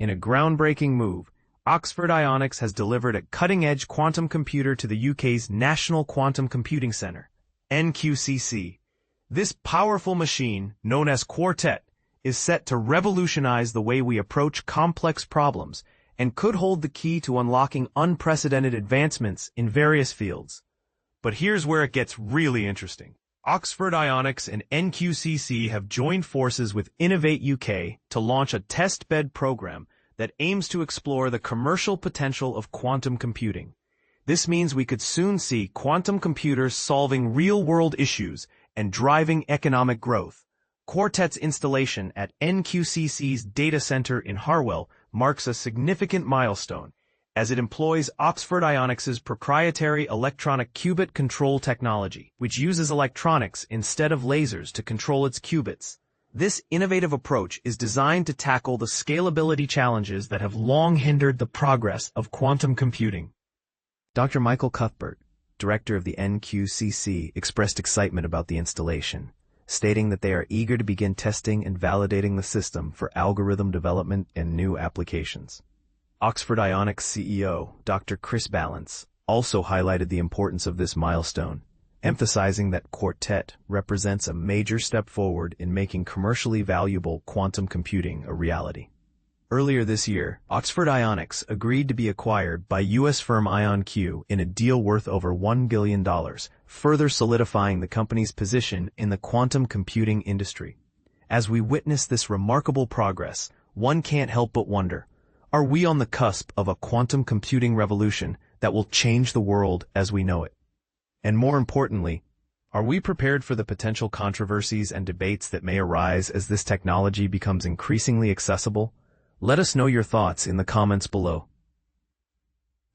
In a groundbreaking move, Oxford Ionics has delivered a cutting-edge quantum computer to the UK's National Quantum Computing Centre, NQCC. This powerful machine, known as QUARTET, is set to revolutionize the way we approach complex problems and could hold the key to unlocking unprecedented advancements in various fields. But here's where it gets really interesting. Oxford Ionics and NQCC have joined forces with Innovate UK to launch a test-bed program that aims to explore the commercial potential of quantum computing. This means we could soon see quantum computers solving real-world issues and driving economic growth. QUARTET's installation at NQCC's data center in Harwell marks a significant milestone, as it employs Oxford Ionics' proprietary electronic qubit control technology, which uses electronics instead of lasers to control its qubits. This innovative approach is designed to tackle the scalability challenges that have long hindered the progress of quantum computing. Dr. Michael Cuthbert, director of the NQCC, expressed excitement about the installation, stating that they are eager to begin testing and validating the system for algorithm development and new applications. Oxford Ionics CEO, Dr. Chris Ballance, also highlighted the importance of this milestone, emphasizing that QUARTET represents a major step forward in making commercially valuable quantum computing a reality. Earlier this year, Oxford Ionics agreed to be acquired by U.S. firm IonQ in a deal worth over $1 billion, further solidifying the company's position in the quantum computing industry. As we witness this remarkable progress, one can't help but wonder, are we on the cusp of a quantum computing revolution that will change the world as we know it? And more importantly, are we prepared for the potential controversies and debates that may arise as this technology becomes increasingly accessible? Let us know your thoughts in the comments below.